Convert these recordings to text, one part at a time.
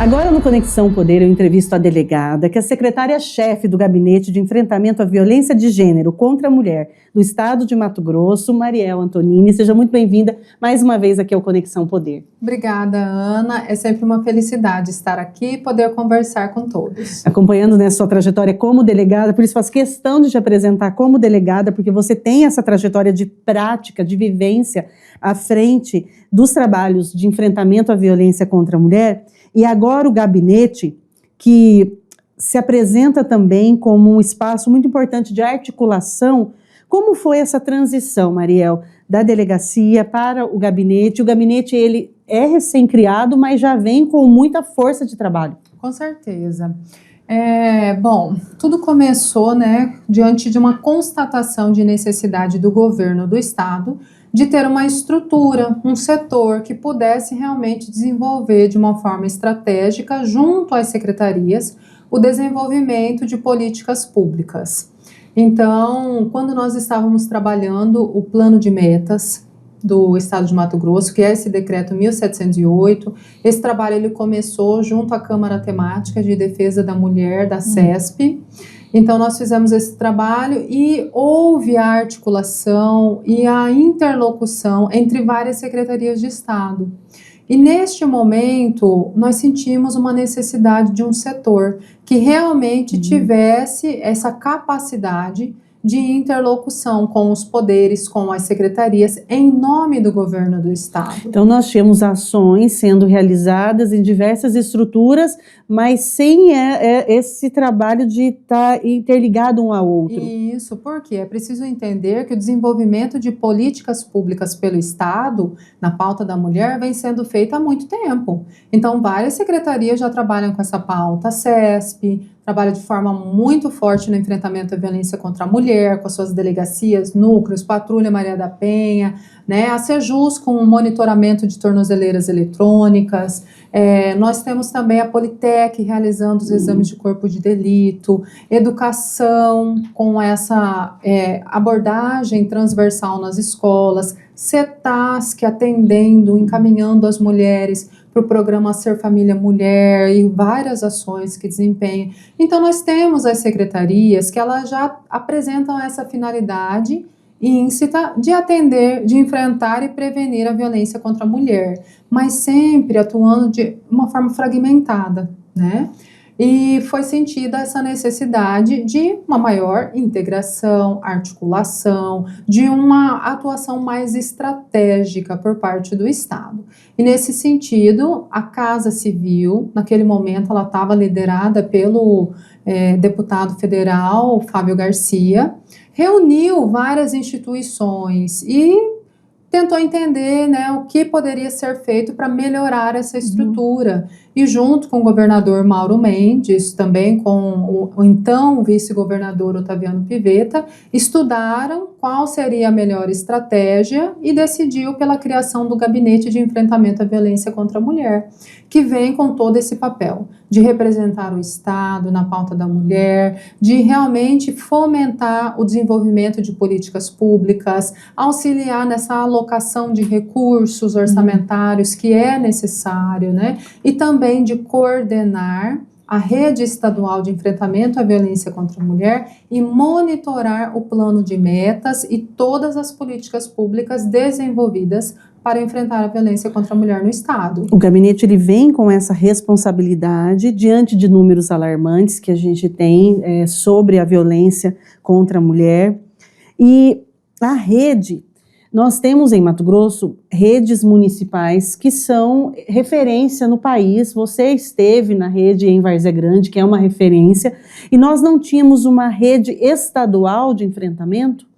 Agora no Conexão Poder eu entrevisto a delegada, que é a secretária-chefe do Gabinete de Enfrentamento à Violência de Gênero contra a Mulher do Estado de Mato Grosso, Mariel Antonini. Seja muito bem-vinda mais uma vez aqui ao Conexão Poder. Obrigada, Ana. É sempre uma felicidade estar aqui e poder conversar com todos. Acompanhando, né, sua trajetória como delegada, por isso faço questão de te apresentar como delegada, porque você tem essa trajetória de prática, de vivência à frente dos trabalhos de enfrentamento à violência contra a mulher. E agora o gabinete, que se apresenta também como um espaço muito importante de articulação. Como foi essa transição, Mariel, da delegacia para o gabinete? O gabinete, ele é recém-criado, mas já vem com muita força de trabalho. Com certeza. Bom, tudo começou, diante de uma constatação de necessidade do governo do estado de ter uma estrutura, um setor que pudesse realmente desenvolver de uma forma estratégica, junto às secretarias, o desenvolvimento de políticas públicas. Então, quando nós estávamos trabalhando o plano de metas do Estado de Mato Grosso, que é esse decreto 1708, esse trabalho ele começou junto à Câmara Temática de Defesa da Mulher, da CESP. Então, nós fizemos esse trabalho e houve a articulação e a interlocução entre várias secretarias de Estado. E neste momento, nós sentimos uma necessidade de um setor que realmente tivesse essa capacidade de interlocução com os poderes, com as secretarias, em nome do governo do estado. Então nós tínhamos ações sendo realizadas em diversas estruturas, mas sem esse trabalho de estar interligado um ao outro. Isso, porque é preciso entender que o desenvolvimento de políticas públicas pelo estado, na pauta da mulher, vem sendo feito há muito tempo. Então várias secretarias já trabalham com essa pauta, a CESP, trabalha de forma muito forte no enfrentamento à violência contra a mulher, com as suas delegacias, núcleos, Patrulha Maria da Penha, a Sejus com o monitoramento de tornozeleiras eletrônicas. Nós temos também a Politec realizando os exames de corpo de delito, educação com essa abordagem transversal nas escolas, CETASC atendendo, encaminhando as mulheres para o programa Ser Família Mulher e várias ações que desempenham. Então nós temos as secretarias que elas já apresentam essa finalidade íncita de atender, de enfrentar e prevenir a violência contra a mulher, mas sempre atuando de uma forma fragmentada, E foi sentida essa necessidade de uma maior integração, articulação, de uma atuação mais estratégica por parte do Estado. E nesse sentido, a Casa Civil, naquele momento, ela estava liderada pelo deputado federal Fábio Garcia, reuniu várias instituições e tentou entender o que poderia ser feito para melhorar essa estrutura. E junto com o governador Mauro Mendes, também com o então vice-governador Otaviano Pivetta, estudaram qual seria a melhor estratégia e decidiu pela criação do Gabinete de Enfrentamento à Violência contra a Mulher, que vem com todo esse papel de representar o Estado na pauta da mulher, de realmente fomentar o desenvolvimento de políticas públicas, auxiliar nessa alocação de recursos orçamentários que é necessário, e também de coordenar a rede estadual de enfrentamento à violência contra a mulher e monitorar o plano de metas e todas as políticas públicas desenvolvidas para enfrentar a violência contra a mulher no estado. O gabinete ele vem com essa responsabilidade diante de números alarmantes que a gente tem sobre a violência contra a mulher. E a rede, nós temos em Mato Grosso redes municipais que são referência no país. Você esteve na rede em Várzea Grande, que é uma referência, e nós não tínhamos uma rede estadual de enfrentamento?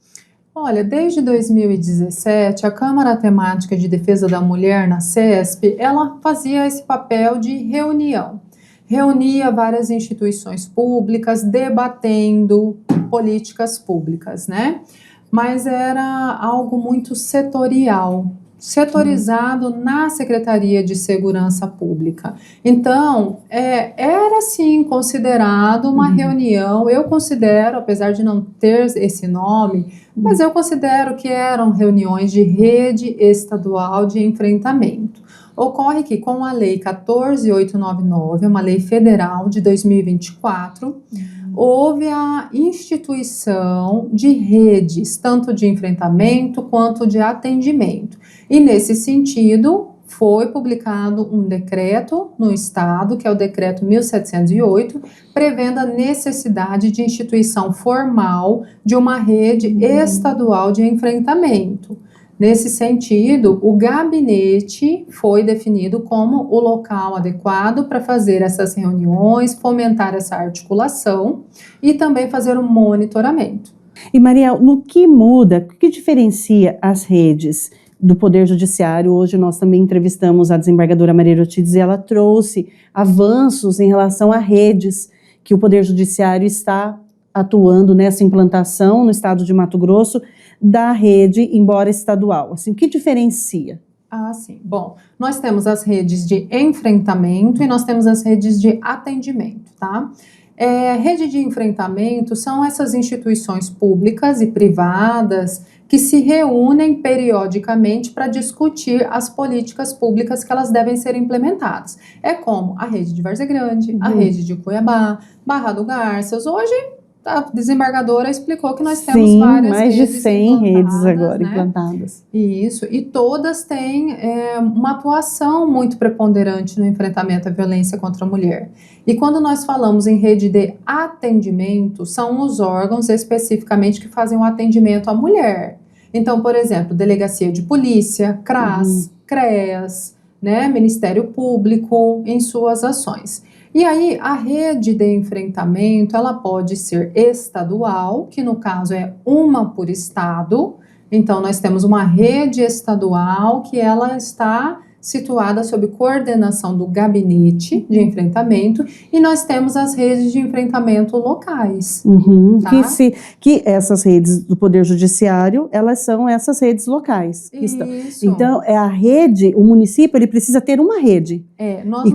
Olha, desde 2017, a Câmara Temática de Defesa da Mulher, na CESP, ela fazia esse papel de reunião. Reunia várias instituições públicas, debatendo políticas públicas, Mas era algo muito setorizado na Secretaria de Segurança Pública. Então, era sim considerado uma reunião, eu considero, apesar de não ter esse nome, mas eu considero que eram reuniões de rede estadual de enfrentamento. Ocorre que com a Lei 14.899, uma lei federal de 2024, houve a instituição de redes, tanto de enfrentamento quanto de atendimento. E nesse sentido, foi publicado um decreto no Estado, que é o decreto 1708, prevendo a necessidade de instituição formal de uma rede estadual de enfrentamento. Nesse sentido, o gabinete foi definido como o local adequado para fazer essas reuniões, fomentar essa articulação e também fazer um monitoramento. E Mariel, no que muda, o que diferencia as redes do Poder Judiciário? Hoje nós também entrevistamos a desembargadora Maria Erotides e ela trouxe avanços em relação a redes que o Poder Judiciário está atuando nessa implantação no estado de Mato Grosso da rede, embora estadual. Assim, o que diferencia? Sim. Bom, nós temos as redes de enfrentamento e nós temos as redes de atendimento, tá? Rede de enfrentamento são essas instituições públicas e privadas que se reúnem periodicamente para discutir as políticas públicas que elas devem ser implementadas. É como a rede de Várzea Grande, a rede de Cuiabá, Barra do Garças. Hoje, a desembargadora explicou que nós temos várias mais redes de 100 redes agora, né? implantadas. Isso, e todas têm uma atuação muito preponderante no enfrentamento à violência contra a mulher. E quando nós falamos em rede de atendimento, são os órgãos especificamente que fazem o atendimento à mulher. Então, por exemplo, Delegacia de Polícia, CRAS, CREAS, né, Ministério Público, em suas ações. E aí, a rede de enfrentamento, ela pode ser estadual, que no caso é uma por estado. Então, nós temos uma rede estadual que ela está situada sob coordenação do gabinete de enfrentamento, e nós temos as redes de enfrentamento locais. Tá? Que essas redes do Poder Judiciário, elas são essas redes locais. Isso. Então, a rede, o município, ele precisa ter uma rede.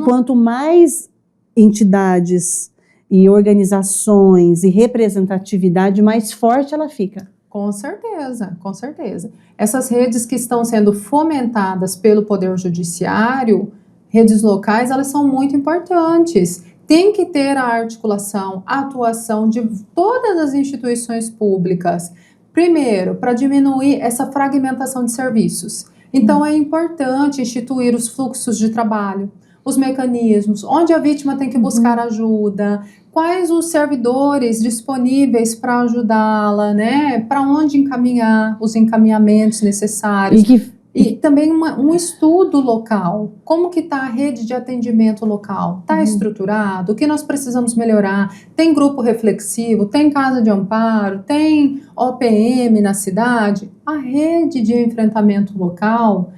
Quanto mais entidades e organizações e representatividade, mais forte ela fica. Com certeza, com certeza. Essas redes que estão sendo fomentadas pelo Poder Judiciário, redes locais, elas são muito importantes. Tem que ter a articulação, a atuação de todas as instituições públicas. Primeiro, para diminuir essa fragmentação de serviços. Então, é importante instituir os fluxos de trabalho, os mecanismos, onde a vítima tem que buscar ajuda, quais os servidores disponíveis para ajudá-la, né? Para onde encaminhar os encaminhamentos necessários. E também um estudo local. Como que está a rede de atendimento local? Está estruturado? O que nós precisamos melhorar? Tem grupo reflexivo? Tem casa de amparo? Tem OPM na cidade? A rede de enfrentamento local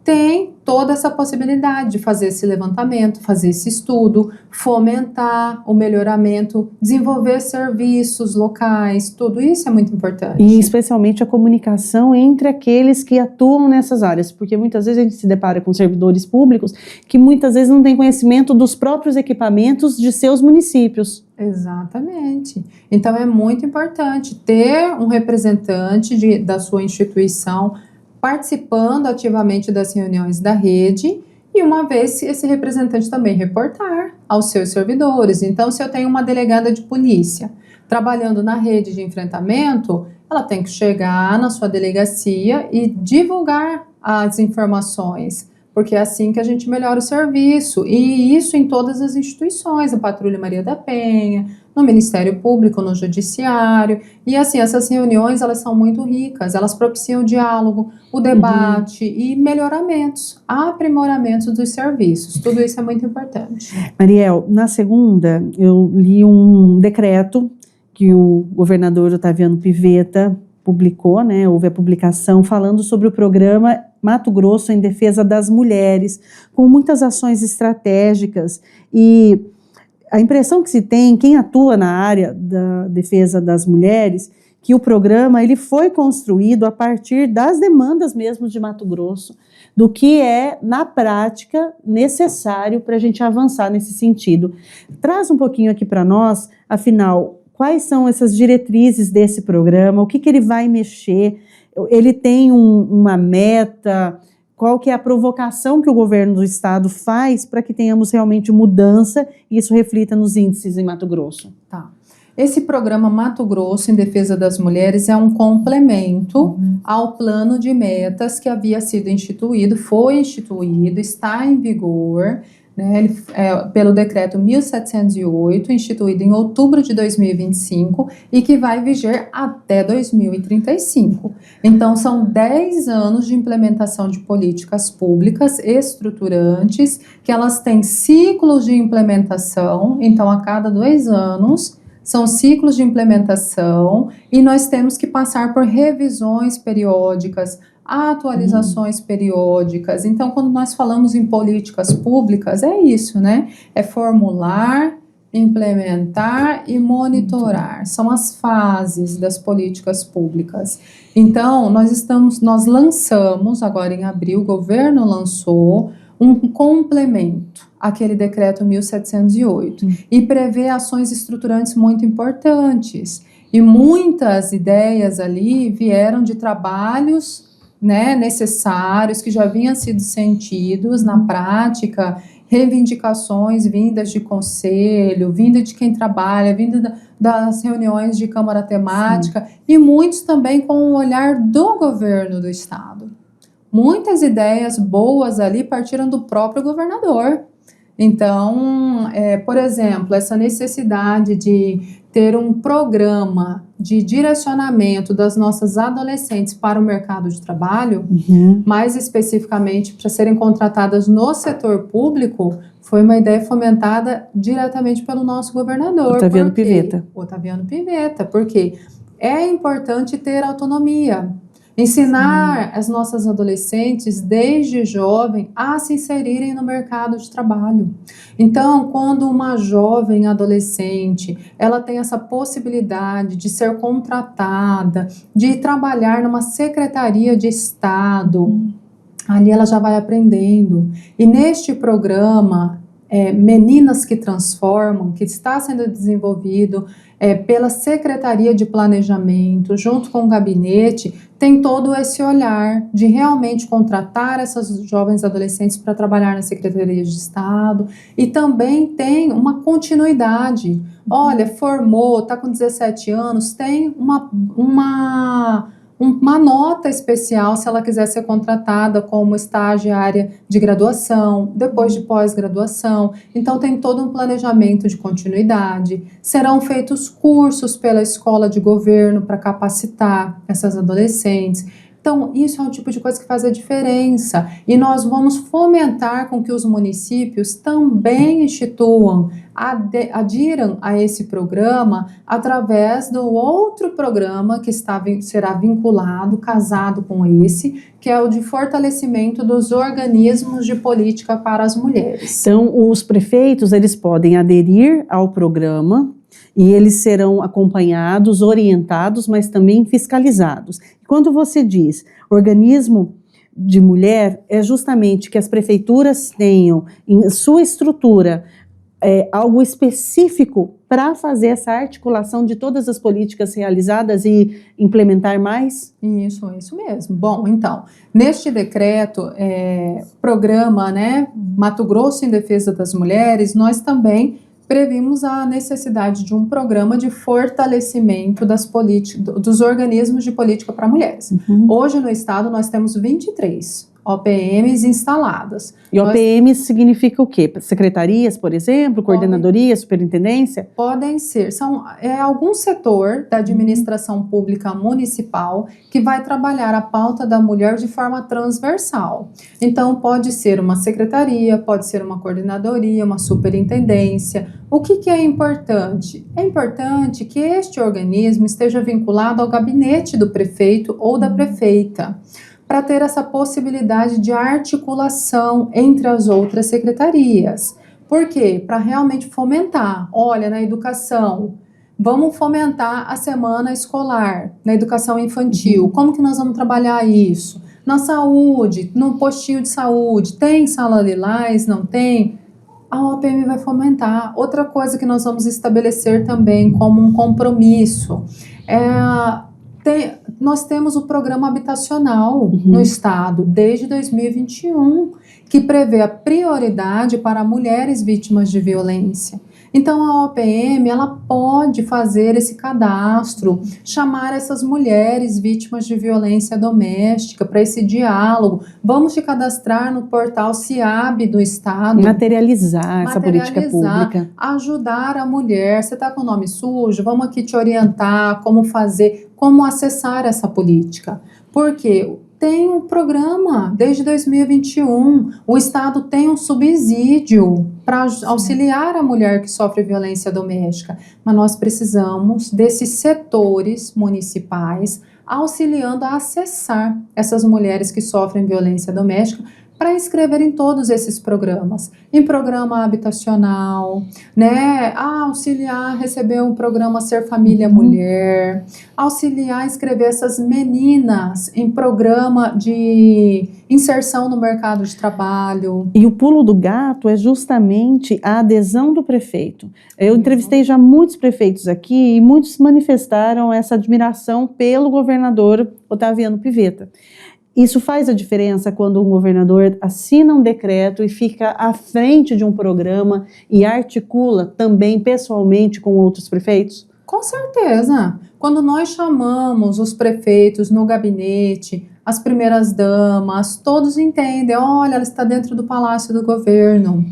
tem toda essa possibilidade de fazer esse levantamento, fazer esse estudo, fomentar o melhoramento, desenvolver serviços locais, tudo isso é muito importante. E especialmente a comunicação entre aqueles que atuam nessas áreas, porque muitas vezes a gente se depara com servidores públicos que muitas vezes não têm conhecimento dos próprios equipamentos de seus municípios. Exatamente. Então é muito importante ter um representante da sua instituição participando ativamente das reuniões da rede e uma vez esse representante também reportar aos seus servidores. Então, se eu tenho uma delegada de polícia trabalhando na rede de enfrentamento, ela tem que chegar na sua delegacia e divulgar as informações, porque é assim que a gente melhora o serviço, e isso em todas as instituições, a Patrulha Maria da Penha, no Ministério Público, no Judiciário, e assim, essas reuniões, elas são muito ricas, elas propiciam o diálogo, o debate e melhoramentos, aprimoramentos dos serviços, tudo isso é muito importante. Mariel, na segunda, eu li um decreto que o governador Otaviano Pivetta publicou, né, houve a publicação falando sobre o programa Mato Grosso em defesa das mulheres, com muitas ações estratégicas, e a impressão que se tem, quem atua na área da defesa das mulheres, que o programa ele foi construído a partir das demandas mesmo de Mato Grosso, do que é, na prática, necessário para a gente avançar nesse sentido. Traz um pouquinho aqui para nós, afinal, quais são essas diretrizes desse programa, o que ele vai mexer, ele tem uma meta, qual que é a provocação que o governo do estado faz para que tenhamos realmente mudança e isso reflita nos índices em Mato Grosso? Tá. Esse programa Mato Grosso em Defesa das Mulheres é um complemento ao plano de metas que havia sido instituído, foi instituído, está em vigor, né, pelo decreto 1708, instituído em outubro de 2025 e que vai viger até 2035. Então, são 10 anos de implementação de políticas públicas estruturantes, que elas têm ciclos de implementação, então a cada 2 anos são ciclos de implementação e nós temos que passar por revisões periódicas, atualizações periódicas. Então, quando nós falamos em políticas públicas, é isso, né? É formular, implementar e monitorar. São as fases das políticas públicas. Então, nós lançamos, agora em abril, o governo lançou um complemento àquele decreto 1708 e prevê ações estruturantes muito importantes. E muitas ideias ali vieram de trabalhos, né, necessários, que já haviam sido sentidos na prática, reivindicações vindas de conselho, vinda de quem trabalha, vinda das reuniões de câmara temática, e muitos também com o olhar do governo do estado. Muitas ideias boas ali partiram do próprio governador. Então, por exemplo, essa necessidade de ter um programa de direcionamento das nossas adolescentes para o mercado de trabalho, mais especificamente para serem contratadas no setor público, foi uma ideia fomentada diretamente pelo nosso governador. Otaviano Pivetta. Otaviano Pivetta, porque é importante ter autonomia. Ensinar as nossas adolescentes, desde jovem, a se inserirem no mercado de trabalho. Então, quando uma jovem adolescente, ela tem essa possibilidade de ser contratada, de trabalhar numa secretaria de Estado, ali ela já vai aprendendo. E neste programa, Meninas que Transformam, que está sendo desenvolvido pela Secretaria de Planejamento, junto com o gabinete, tem todo esse olhar de realmente contratar essas jovens adolescentes para trabalhar na Secretaria de Estado, e também tem uma continuidade. Olha, formou, está com 17 anos, tem uma nota especial se ela quiser ser contratada como estagiária de graduação, depois de pós-graduação. Então tem todo um planejamento de continuidade. Serão feitos cursos pela escola de governo para capacitar essas adolescentes. Então, isso é um tipo de coisa que faz a diferença. E nós vamos fomentar com que os municípios também instituam, adiram a esse programa através do outro programa que será vinculado, casado com esse, que é o de fortalecimento dos organismos de política para as mulheres. Então, os prefeitos, eles podem aderir ao programa e eles serão acompanhados, orientados, mas também fiscalizados. Quando você diz organismo de mulher, é justamente que as prefeituras tenham em sua estrutura algo específico para fazer essa articulação de todas as políticas realizadas e implementar mais? Isso mesmo. Bom, então, neste decreto, programa, né, Mato Grosso em Defesa das Mulheres, nós também previmos a necessidade de um programa de fortalecimento dos organismos de política para mulheres. Hoje no estado nós temos 23 OPMs instaladas. E OPMs significa o quê? Secretarias, por exemplo, coordenadoria, superintendência? Podem ser. É algum setor da administração pública municipal que vai trabalhar a pauta da mulher de forma transversal. Então, pode ser uma secretaria, pode ser uma coordenadoria, uma superintendência. O que é importante? É importante que este organismo esteja vinculado ao gabinete do prefeito ou da prefeita, para ter essa possibilidade de articulação entre as outras secretarias. Por quê? Para realmente fomentar. Olha, na educação, vamos fomentar a semana escolar, na educação infantil. Como que nós vamos trabalhar isso? Na saúde, no postinho de saúde, tem sala lilás, não tem? A OPM vai fomentar. Outra coisa que nós vamos estabelecer também como um compromisso é Nós temos o programa habitacional no Estado, desde 2021, que prevê a prioridade para mulheres vítimas de violência. Então, a OPM, ela pode fazer esse cadastro, chamar essas mulheres vítimas de violência doméstica para esse diálogo. Vamos te cadastrar no portal CIAB do Estado. Materializar essa política pública. Ajudar a mulher. Você está com o nome sujo? Vamos aqui te orientar como fazer, como acessar essa política. Porque tem um programa desde 2021, o Estado tem um subsídio para auxiliar a mulher que sofre violência doméstica, mas nós precisamos desses setores municipais auxiliando a acessar essas mulheres que sofrem violência doméstica para inscrever em todos esses programas, em programa habitacional, né, auxiliar a receber um programa Ser Família Mulher, auxiliar a inscrever essas meninas em programa de inserção no mercado de trabalho. E o pulo do gato é justamente a adesão do prefeito. Eu entrevistei já muitos prefeitos aqui e muitos manifestaram essa admiração pelo governador Otaviano Pivetta. Isso faz a diferença quando um governador assina um decreto e fica à frente de um programa e articula também pessoalmente com outros prefeitos? Com certeza. Quando nós chamamos os prefeitos no gabinete, as primeiras damas, todos entendem, olha, ela está dentro do Palácio do Governo,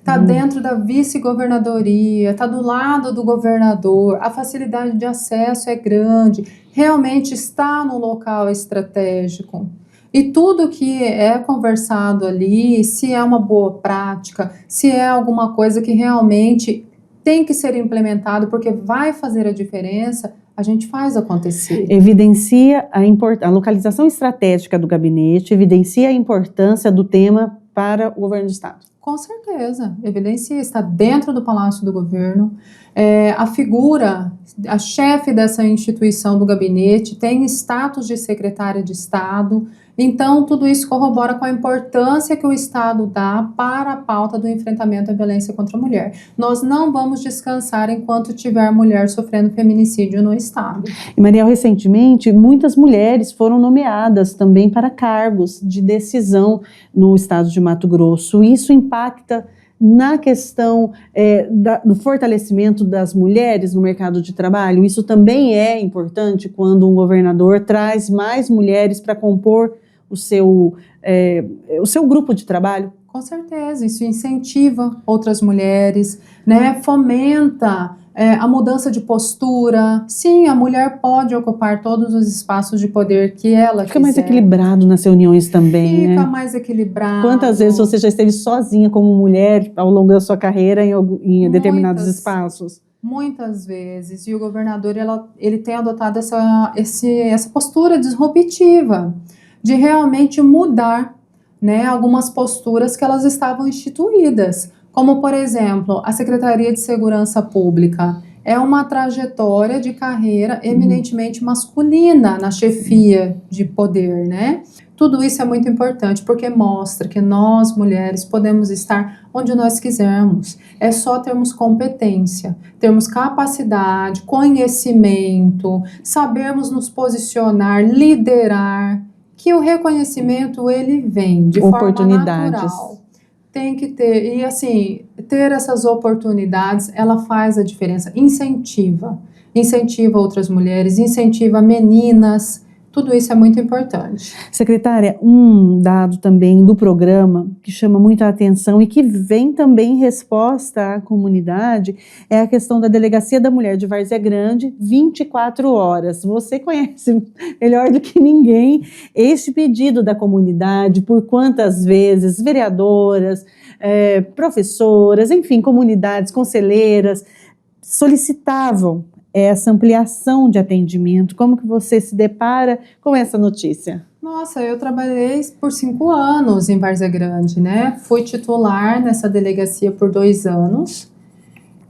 está dentro da vice-governadoria, está do lado do governador, a facilidade de acesso é grande, realmente está no local estratégico. E tudo que é conversado ali, se é uma boa prática, se é alguma coisa que realmente tem que ser implementado porque vai fazer a diferença, a gente faz acontecer. Evidencia a localização estratégica do gabinete, evidencia a importância do tema para o governo do Estado. Com certeza, evidencia, está dentro do Palácio do Governo, a figura, a chefe dessa instituição do gabinete tem status de secretária de Estado, então tudo isso corrobora com a importância que o Estado dá para a pauta do enfrentamento à violência contra a mulher. Nós não vamos descansar enquanto tiver mulher sofrendo feminicídio no Estado. E Mariel, recentemente, muitas mulheres foram nomeadas também para cargos de decisão no Estado de Mato Grosso. Isso impacta na questão do fortalecimento das mulheres no mercado de trabalho. Isso também é importante quando um governador traz mais mulheres para compor o seu grupo de trabalho. Com certeza, isso incentiva outras mulheres, né? Fomenta a mudança de postura. Sim, a mulher pode ocupar todos os espaços de poder que ela Fica mais equilibrado nas reuniões também, Fica mais equilibrado. Quantas vezes você já esteve sozinha como mulher ao longo da sua carreira em determinados espaços? Muitas vezes. E o governador ele tem adotado essa postura disruptiva de realmente mudar, né, algumas posturas que elas estavam instituídas. Como, por exemplo, a Secretaria de Segurança Pública é uma trajetória de carreira eminentemente masculina na chefia de poder, né? Tudo isso é muito importante porque mostra que nós, mulheres, podemos estar onde nós quisermos. É só termos competência, termos capacidade, conhecimento, sabermos nos posicionar, liderar, que o reconhecimento ele vem de forma natural. Tem que ter, e assim, ter essas oportunidades, ela faz a diferença, incentiva outras mulheres, incentiva meninas, tudo isso é muito importante. Secretária, um dado também do programa que chama muito a atenção e que vem também em resposta à comunidade é a questão da Delegacia da Mulher de Várzea Grande, 24 horas. Você conhece melhor do que ninguém este pedido da comunidade, por quantas vezes vereadoras, professoras, enfim, comunidades, conselheiras solicitavam essa ampliação de atendimento. Como que você se depara com essa notícia? Nossa, eu trabalhei por 5 anos em Várzea Grande, né? Fui titular nessa delegacia por 2 anos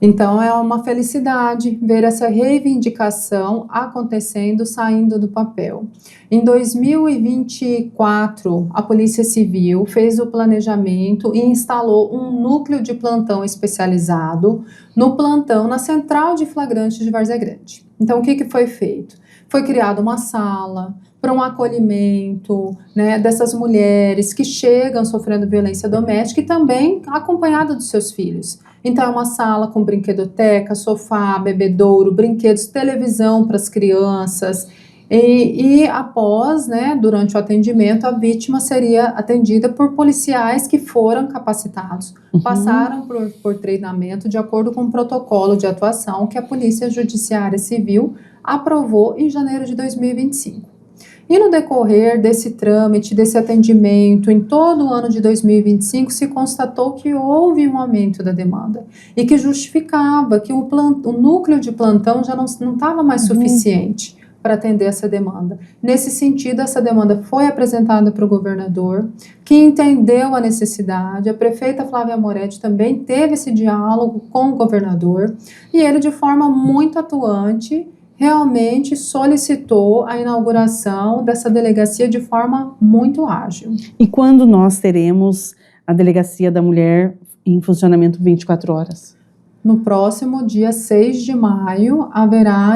Então, é uma felicidade ver essa reivindicação acontecendo, saindo do papel. Em 2024, a Polícia Civil fez o planejamento e instalou um núcleo de plantão especializado no plantão na Central de Flagrantes de Várzea Grande. Então, o que foi feito? Foi criada uma sala para um acolhimento, né, dessas mulheres que chegam sofrendo violência doméstica e também acompanhada dos seus filhos. Então, é uma sala com brinquedoteca, sofá, bebedouro, brinquedos, televisão para as crianças. E após, né, durante o atendimento, a vítima seria atendida por policiais que foram capacitados, passaram por treinamento de acordo com o protocolo de atuação que a Polícia Judiciária Civil aprovou em janeiro de 2025. E no decorrer desse trâmite, desse atendimento, em todo o ano de 2025, se constatou que houve um aumento da demanda e que justificava que o núcleo de plantão já não estava mais suficiente para atender essa demanda. Nesse sentido, essa demanda foi apresentada para o governador, que entendeu a necessidade. A prefeita Flávia Moretti também teve esse diálogo com o governador e ele, de forma muito atuante, realmente solicitou a inauguração dessa delegacia de forma muito ágil. E quando nós teremos a Delegacia da Mulher em funcionamento 24 horas? No próximo dia 6 de maio,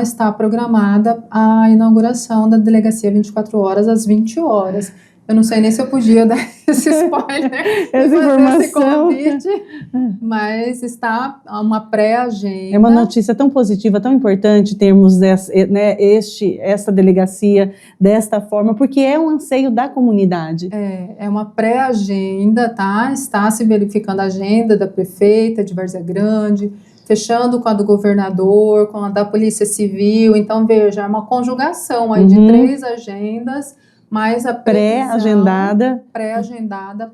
está programada a inauguração da Delegacia 24 horas às 20 horas. Eu não sei nem se eu podia dar esse spoiler, essa informação. Esse convite, mas está uma pré-agenda. É uma notícia tão positiva, tão importante termos essa delegacia desta forma, porque é um anseio da comunidade. É uma pré-agenda, tá? Está se verificando a agenda da prefeita de Várzea Grande, fechando com a do governador, com a da Polícia Civil. Então, veja, é uma conjugação aí de 3 agendas, mais a pré-agendada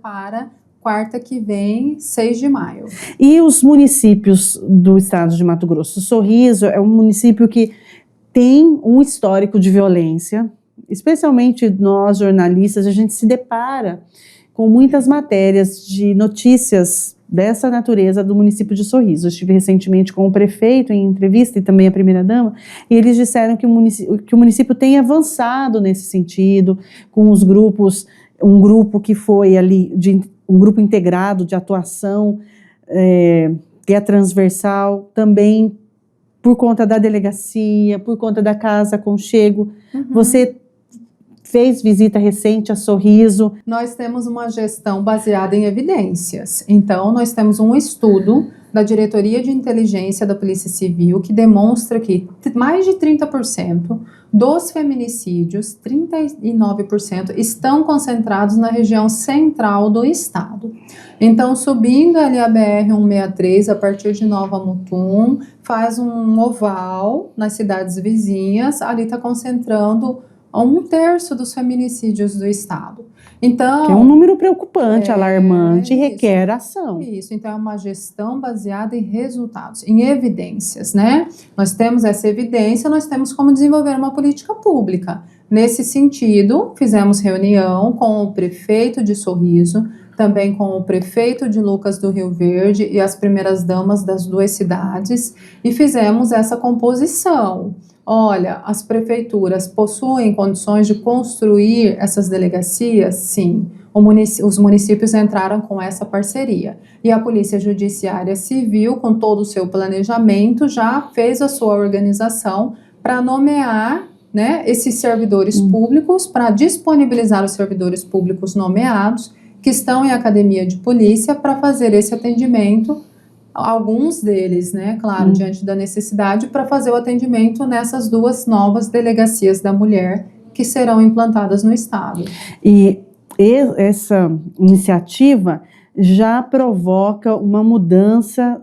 para quarta que vem, 6 de maio. E os municípios do estado de Mato Grosso? Sorriso é um município que tem um histórico de violência, especialmente nós jornalistas, a gente se depara com muitas matérias de notícias dessa natureza do município de Sorriso. Eu estive recentemente com o prefeito em entrevista e também a primeira-dama, e eles disseram que o município tem avançado nesse sentido, com os grupos, um grupo que foi ali, um grupo integrado de atuação, que é transversal, também por conta da delegacia, por conta da Casa Aconchego. Você fez visita recente a Sorriso. Nós temos uma gestão baseada em evidências. Então, nós temos um estudo da Diretoria de Inteligência da Polícia Civil que demonstra que mais de 30% dos feminicídios, 39%, estão concentrados na região central do estado. Então, subindo ali a BR-163, a partir de Nova Mutum, faz um oval nas cidades vizinhas, ali está concentrando 1/3 dos feminicídios do estado. Então, que é um número preocupante, alarmante, e requer ação. Isso, então é uma gestão baseada em resultados, em evidências, né? Nós temos essa evidência, nós temos como desenvolver uma política pública. Nesse sentido, fizemos reunião com o prefeito de Sorriso, também com o prefeito de Lucas do Rio Verde e as primeiras damas das 2 cidades, e fizemos essa composição. Olha, as prefeituras possuem condições de construir essas delegacias? Sim. Os municípios entraram com essa parceria. E a Polícia Judiciária Civil, com todo o seu planejamento, já fez a sua organização para nomear, né, esses servidores públicos, para disponibilizar os servidores públicos nomeados, que estão em academia de polícia, para fazer esse atendimento. Alguns deles, né, claro, diante da necessidade, para fazer o atendimento nessas 2 novas delegacias da mulher que serão implantadas no estado. E essa iniciativa já provoca uma mudança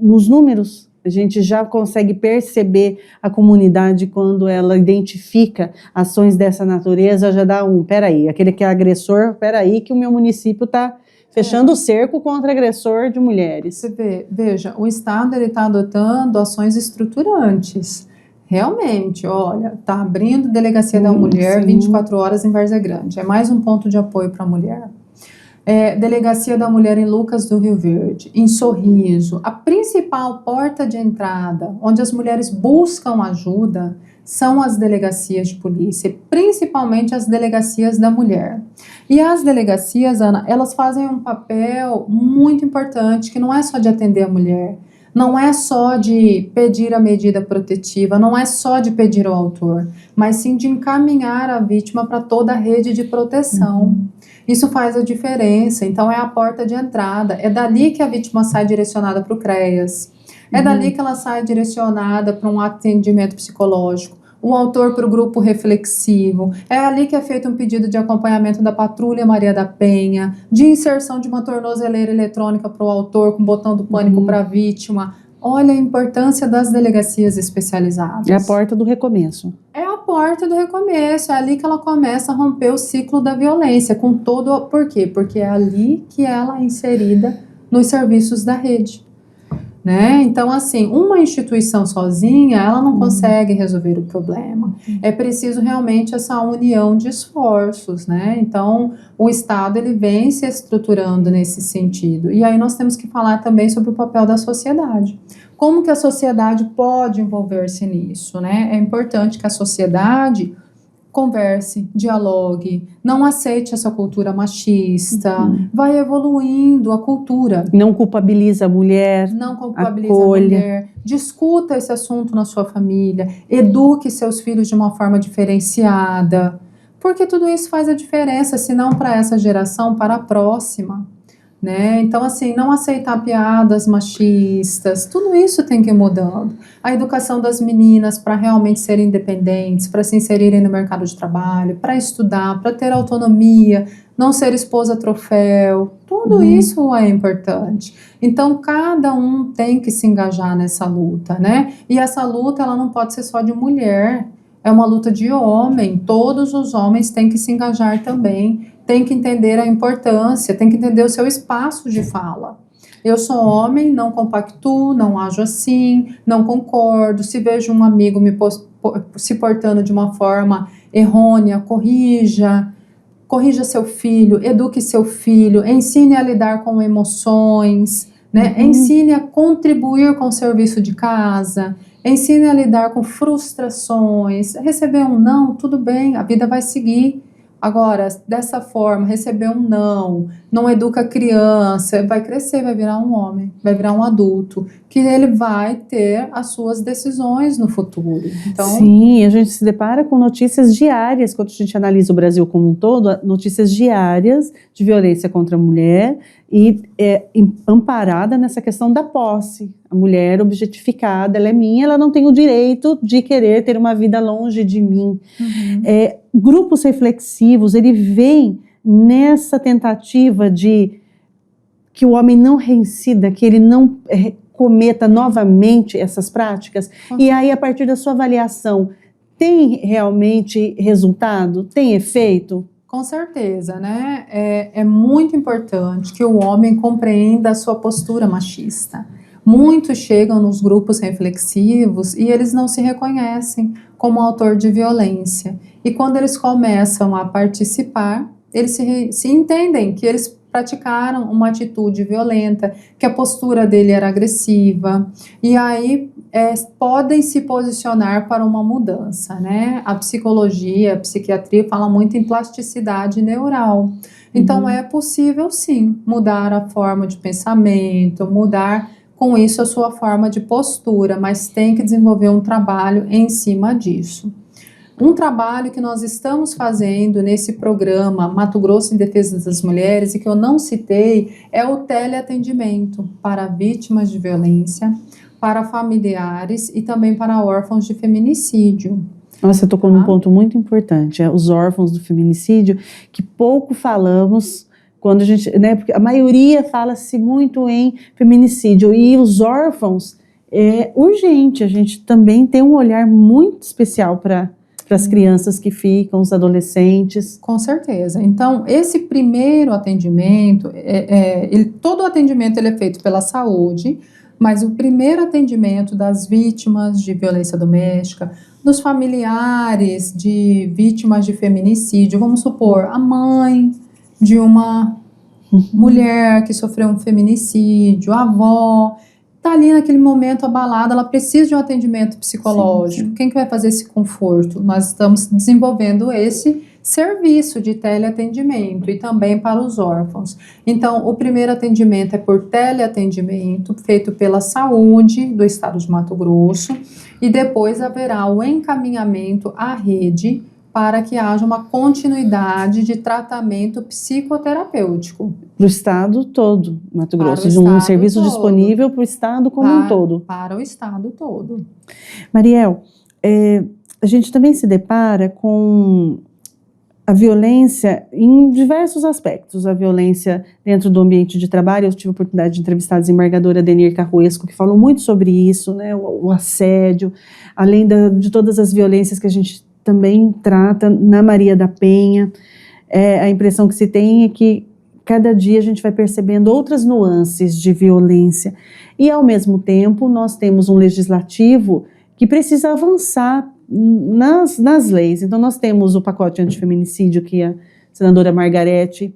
nos números. A gente já consegue perceber a comunidade quando ela identifica ações dessa natureza, já dá peraí, aquele que é agressor, peraí que o meu município está fechando o cerco contra agressor de mulheres. Você veja, o Estado está adotando ações estruturantes. Realmente, olha, está abrindo Delegacia da Mulher 24 horas em Várzea Grande. É mais um ponto de apoio para a mulher. Delegacia da Mulher em Lucas do Rio Verde, em Sorriso. A principal porta de entrada, onde as mulheres buscam ajuda, são as delegacias de polícia, principalmente as delegacias da mulher. E as delegacias, Ana, elas fazem um papel muito importante, que não é só de atender a mulher, não é só de pedir a medida protetiva, não é só de pedir ao autor, mas sim de encaminhar a vítima para toda a rede de proteção. Isso faz a diferença, então é a porta de entrada, é dali que a vítima sai direcionada para o CREAS, é dali que ela sai direcionada para um atendimento psicológico, o autor para o grupo reflexivo, é ali que é feito um pedido de acompanhamento da Patrulha Maria da Penha, de inserção de uma tornozeleira eletrônica para o autor, com botão do pânico para a vítima. Olha a importância das delegacias especializadas. É a porta do recomeço. É a porta do recomeço, é ali que ela começa a romper o ciclo da violência, com todo... Por quê? Porque é ali que ela é inserida nos serviços da rede. Né? Então, assim, uma instituição sozinha, ela não consegue resolver o problema. É preciso realmente essa união de esforços, né? Então, o Estado, ele vem se estruturando nesse sentido. E aí nós temos que falar também sobre o papel da sociedade. Como que a sociedade pode envolver-se nisso, né? É importante que a sociedade converse, dialogue, não aceite essa cultura machista, vai evoluindo a cultura. Não culpabiliza a mulher, não culpabiliza a mulher, discuta esse assunto na sua família, eduque seus filhos de uma forma diferenciada, porque tudo isso faz a diferença, se não para essa geração, para a próxima. Né? Então, assim, não aceitar piadas machistas, tudo isso tem que ir mudando. A educação das meninas para realmente serem independentes, para se inserirem no mercado de trabalho, para estudar, para ter autonomia, não ser esposa troféu, tudo isso é importante. Então, cada um tem que se engajar nessa luta, né? E essa luta, ela não pode ser só de mulher, é uma luta de homem, todos os homens têm que se engajar também, tem que entender a importância, tem que entender o seu espaço de fala. Eu sou homem, não compactuo, não ajo assim, não concordo, se vejo um amigo se portando de uma forma errônea, corrija seu filho, eduque seu filho, ensine a lidar com emoções, né? Ensine a contribuir com o serviço de casa, ensine a lidar com frustrações, receber um não, tudo bem, a vida vai seguir. Agora, dessa forma, receber um não educa a criança, vai crescer, vai virar um homem, vai virar um adulto, que ele vai ter as suas decisões no futuro. Então, sim, a gente se depara com notícias diárias, quando a gente analisa o Brasil como um todo, notícias diárias de violência contra a mulher e amparada nessa questão da posse. A mulher objetificada, ela é minha, ela não tem o direito de querer ter uma vida longe de mim. Grupos reflexivos, ele vem nessa tentativa de que o homem não reincida, que ele não cometa novamente essas práticas. E aí, a partir da sua avaliação, tem realmente resultado? Tem efeito? Com certeza, né? É muito importante que o homem compreenda a sua postura machista. Muitos chegam nos grupos reflexivos e eles não se reconhecem como autor de violência. E quando eles começam a participar, eles se entendem que eles praticaram uma atitude violenta, que a postura dele era agressiva, e aí podem se posicionar para uma mudança, né? A psicologia, a psiquiatria fala muito em plasticidade neural. Então é possível sim mudar a forma de pensamento, mudar com isso a sua forma de postura, mas tem que desenvolver um trabalho em cima disso. Um trabalho que nós estamos fazendo nesse programa Mato Grosso em Defesa das Mulheres e que eu não citei é o teleatendimento para vítimas de violência, para familiares e também para órfãos de feminicídio. Você tocou num ponto muito importante, os órfãos do feminicídio, que pouco falamos quando a gente, né, porque a maioria fala-se muito em feminicídio e os órfãos é urgente, a gente também tem um olhar muito especial para as crianças que ficam, os adolescentes. Com certeza. Então, esse primeiro atendimento, todo o atendimento ele é feito pela saúde, mas o primeiro atendimento das vítimas de violência doméstica, dos familiares de vítimas de feminicídio, vamos supor, a mãe de uma mulher que sofreu um feminicídio, avó, está ali naquele momento abalada, ela precisa de um atendimento psicológico. Sim. Quem que vai fazer esse conforto? Nós estamos desenvolvendo esse serviço de teleatendimento e também para os órfãos. Então, o primeiro atendimento é por teleatendimento, feito pela saúde do estado de Mato Grosso, e depois haverá o encaminhamento à rede para que haja uma continuidade de tratamento psicoterapêutico. Para o estado todo, Mato Grosso, de um serviço disponível para o estado como um todo. Para o estado todo. Mariel, a gente também se depara com a violência em diversos aspectos, a violência dentro do ambiente de trabalho. Eu tive a oportunidade de entrevistar a desembargadora Denir Carruesco, que falou muito sobre isso, né, o assédio, além de todas as violências que a gente também trata na Maria da Penha. A impressão que se tem é que cada dia a gente vai percebendo outras nuances de violência e, ao mesmo tempo, nós temos um legislativo que precisa avançar nas leis. Então, nós temos o pacote antifeminicídio que a senadora Margarete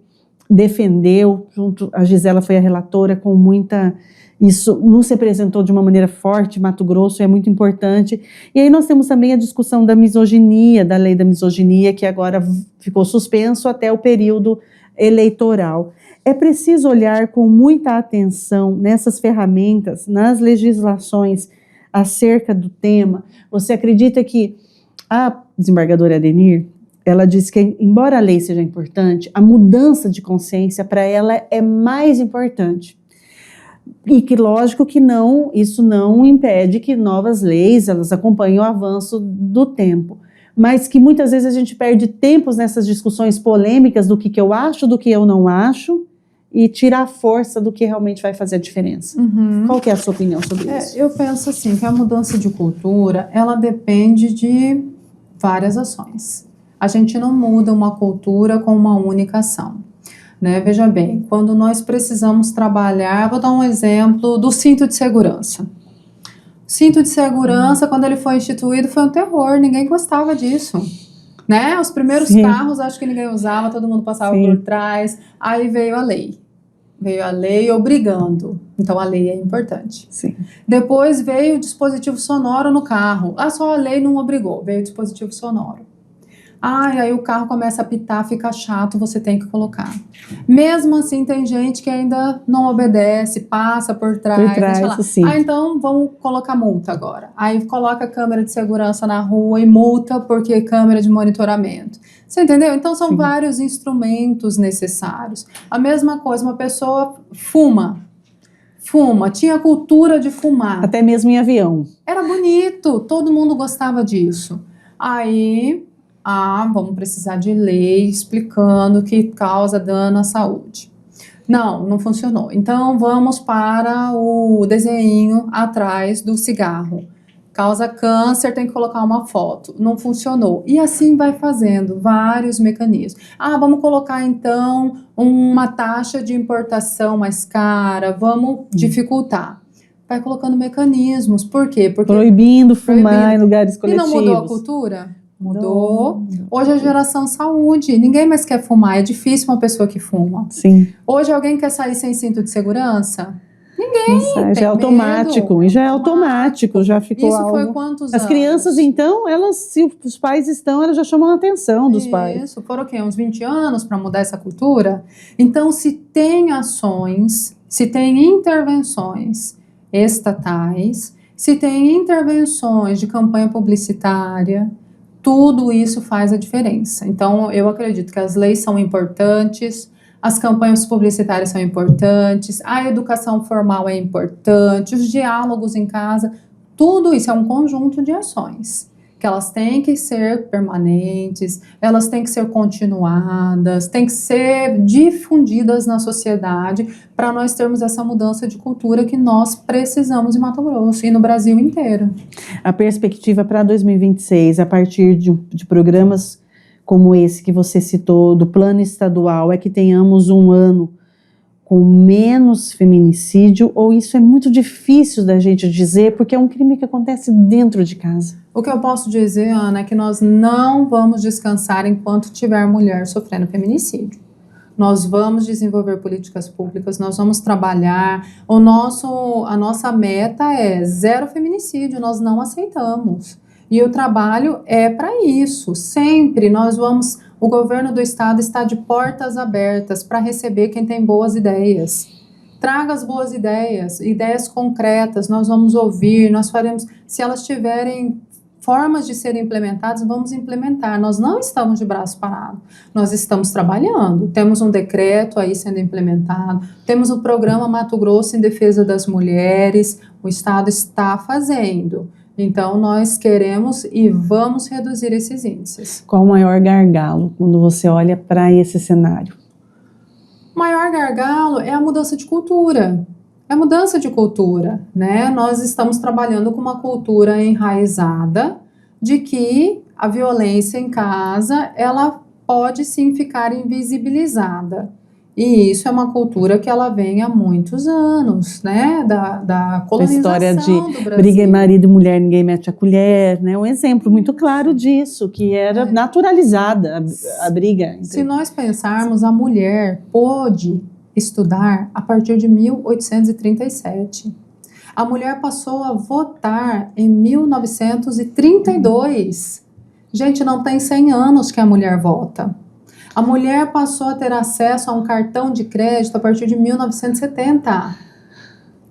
defendeu, a Gisela foi a relatora com muita... Isso nos representou de uma maneira forte, Mato Grosso é muito importante. E aí nós temos também a discussão da misoginia, da lei da misoginia, que agora ficou suspenso até o período eleitoral. É preciso olhar com muita atenção nessas ferramentas, nas legislações acerca do tema. Você acredita que a desembargadora Denir, ela disse que, embora a lei seja importante, a mudança de consciência para ela é mais importante. E que, lógico que não, isso não impede que novas leis, elas acompanhem o avanço do tempo. Mas que muitas vezes a gente perde tempos nessas discussões polêmicas do que eu acho, do que eu não acho, e tira a força do que realmente vai fazer a diferença. Qual que é a sua opinião sobre isso? Eu penso assim, que a mudança de cultura, ela depende de várias ações. A gente não muda uma cultura com uma única ação. Né? Veja bem, quando nós precisamos trabalhar, vou dar um exemplo do cinto de segurança. O cinto de segurança, quando ele foi instituído, foi um terror, ninguém gostava disso. Né? Os primeiros carros, acho que ninguém usava, todo mundo passava por trás, aí veio a lei. Veio a lei obrigando, então a lei é importante. Sim. Depois veio o dispositivo sonoro no carro, só a lei não obrigou, veio o dispositivo sonoro. Aí o carro começa a apitar, fica chato, você tem que colocar. Mesmo assim, tem gente que ainda não obedece, passa por trás. Sim. Então vamos colocar multa agora. Aí coloca câmera de segurança na rua e multa porque câmera de monitoramento. Você entendeu? Então são vários instrumentos necessários. A mesma coisa, uma pessoa fuma, tinha cultura de fumar. Até mesmo em avião. Era bonito, todo mundo gostava disso. Aí... vamos precisar de lei explicando que causa dano à saúde. Não funcionou. Então, vamos para o desenho atrás do cigarro. Causa câncer, tem que colocar uma foto. Não funcionou. E assim vai fazendo vários mecanismos. Vamos colocar, então, uma taxa de importação mais cara, vamos dificultar. Vai colocando mecanismos. Por quê? Porque proibindo fumar em lugares coletivos. E não mudou a cultura? Mudou. Hoje a geração saúde, ninguém mais quer fumar, é difícil uma pessoa que fuma. Sim. Hoje alguém quer sair sem cinto de segurança? Ninguém. Já é automático, e já é automático, já ficou Isso algo... foi quantos As anos? Crianças, então, se os pais estão, elas já chamam a atenção dos pais. Isso, foram o quê? Uns 20 anos para mudar essa cultura? Então, se tem ações, se tem intervenções estatais, se tem intervenções de campanha publicitária, tudo isso faz a diferença. Então, eu acredito que as leis são importantes, as campanhas publicitárias são importantes, a educação formal é importante, os diálogos em casa, tudo isso é um conjunto de ações, que elas têm que ser permanentes, elas têm que ser continuadas, têm que ser difundidas na sociedade para nós termos essa mudança de cultura que nós precisamos em Mato Grosso e no Brasil inteiro. A perspectiva para 2026, a partir de programas como esse que você citou, do plano estadual, é que tenhamos um ano com menos feminicídio, ou isso é muito difícil da gente dizer, porque é um crime que acontece dentro de casa? O que eu posso dizer, Ana, é que nós não vamos descansar enquanto tiver mulher sofrendo feminicídio. nós vamos desenvolver políticas públicas, nós vamos trabalhar. A nossa meta é 0 feminicídio, nós não aceitamos. E o trabalho é para isso. Sempre o governo do estado está de portas abertas para receber quem tem boas ideias. Traga as boas ideias, ideias concretas, nós vamos ouvir, nós faremos, se elas tiverem formas de serem implementadas, vamos implementar. Nós não estamos de braço parado, nós estamos trabalhando. Temos um decreto aí sendo implementado, temos o programa Mato Grosso em defesa das mulheres, o estado está fazendo. Então, nós queremos e vamos reduzir esses índices. Qual o maior gargalo quando você olha para esse cenário? O maior gargalo é a mudança de cultura. É a mudança de cultura, né? Nós estamos trabalhando com uma cultura enraizada de que a violência em casa, ela pode sim ficar invisibilizada. E isso é uma cultura que ela vem há muitos anos, né? Da colonização a história de do Brasil. briga marido e mulher, ninguém mete a colher, né? Um exemplo muito claro disso, que era naturalizada a briga. Se nós pensarmos, a mulher pôde estudar a partir de 1837. A mulher passou a votar em 1932. Gente, não tem 100 anos que a mulher vota. A mulher passou a ter acesso a um cartão de crédito a partir de 1970.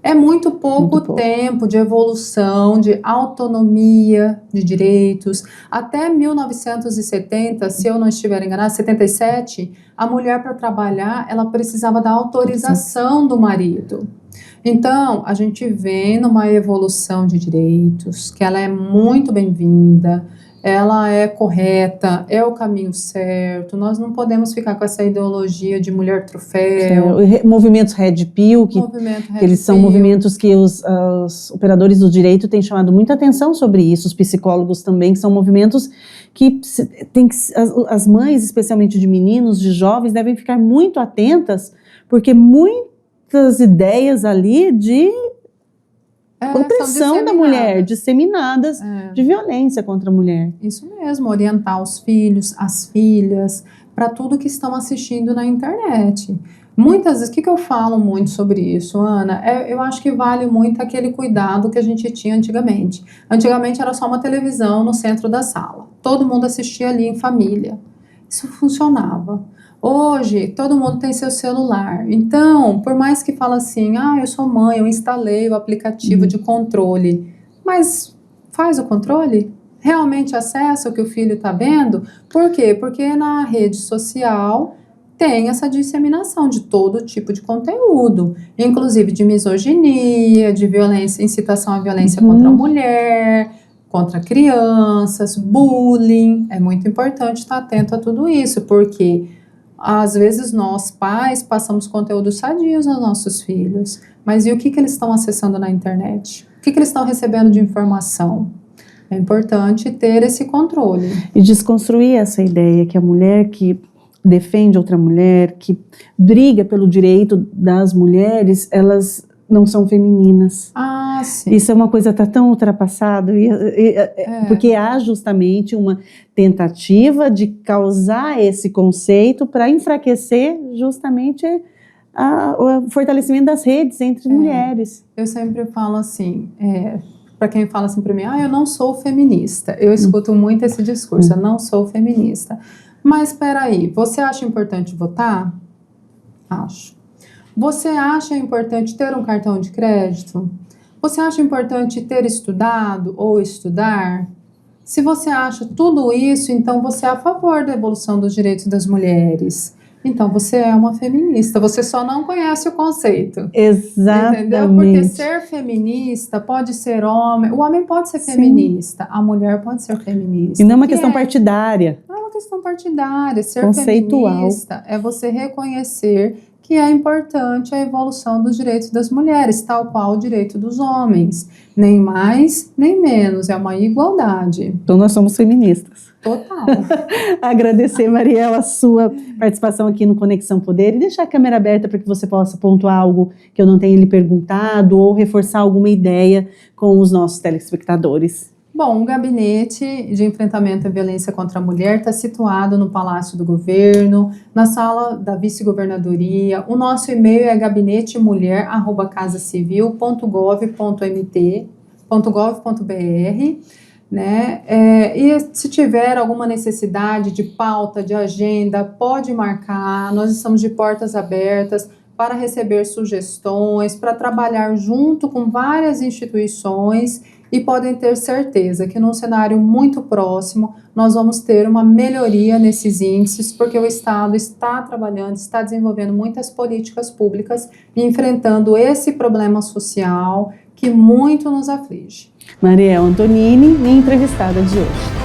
É muito pouco tempo de evolução, de autonomia de direitos. Até 1970, se eu não estiver enganada, 77, a mulher para trabalhar, ela precisava da autorização do marido. Então, a gente vê numa evolução de direitos, que ela é muito bem-vinda, ela é correta, é o caminho certo. Nós não podemos ficar com essa ideologia de mulher troféu. Movimentos Red Pill, que eles são movimentos que os operadores do direito têm chamado muita atenção sobre isso, os psicólogos também, que são movimentos que as mães, especialmente de meninos, de jovens, devem ficar muito atentas, porque muitas ideias ali de opressão da mulher, disseminadas de violência contra a mulher. Isso mesmo, orientar os filhos, as filhas, para tudo que estão assistindo na internet. Muitas vezes, o que eu falo muito sobre isso, Ana? Eu acho que vale muito aquele cuidado que a gente tinha antigamente. Antigamente era só uma televisão no centro da sala. Todo mundo assistia ali em família. Isso funcionava. Hoje, todo mundo tem seu celular. Então, por mais que fale assim, eu sou mãe, eu instalei o aplicativo de controle. Mas faz o controle? Realmente acessa o que o filho está vendo? Por quê? Porque na rede social tem essa disseminação de todo tipo de conteúdo, inclusive de misoginia, de violência, incitação à violência contra a mulher, contra crianças, bullying. É muito importante estar atento a tudo isso, porque às vezes nós, pais, passamos conteúdos sadios aos nossos filhos, mas e o que eles estão acessando na internet? O que eles estão recebendo de informação? É importante ter esse controle. E desconstruir essa ideia que a mulher que defende outra mulher, que briga pelo direito das mulheres, elas não são femininas. Sim. Isso é uma coisa que está tão ultrapassada, porque há justamente uma tentativa de causar esse conceito para enfraquecer justamente o fortalecimento das redes entre mulheres. Eu sempre falo assim, para quem fala assim para mim, eu não sou feminista. Eu escuto muito esse discurso, eu não sou feminista. Mas espera aí, você acha importante votar? Acho. Você acha importante ter um cartão de crédito? Você acha importante ter estudado ou estudar? Se você acha tudo isso, então você é a favor da evolução dos direitos das mulheres. Então você é uma feminista, você só não conhece o conceito. Exatamente. Entendeu? Porque ser feminista pode ser homem, o homem pode ser feminista, a mulher pode ser feminista. E não é uma questão partidária. Não é uma questão partidária, ser conceitual. Feminista é você reconhecer que é importante a evolução dos direitos das mulheres, tal qual o direito dos homens. Nem mais, nem menos, é uma igualdade. Então nós somos feministas. Total. Agradecer, Mariela, a sua participação aqui no Conexão Poder e deixar a câmera aberta para que você possa pontuar algo que eu não tenha lhe perguntado ou reforçar alguma ideia com os nossos telespectadores. Bom, o Gabinete de Enfrentamento à Violência contra a Mulher está situado no Palácio do Governo, na sala da Vice-Governadoria. O nosso e-mail é gabinetemulher@casacivil.gov.br, né? E se tiver alguma necessidade de pauta, de agenda, pode marcar. Nós estamos de portas abertas para receber sugestões, para trabalhar junto com várias instituições. E podem ter certeza que num cenário muito próximo nós vamos ter uma melhoria nesses índices, porque o Estado está trabalhando, está desenvolvendo muitas políticas públicas e enfrentando esse problema social que muito nos aflige. Mariel Antonini, minha entrevistada de hoje.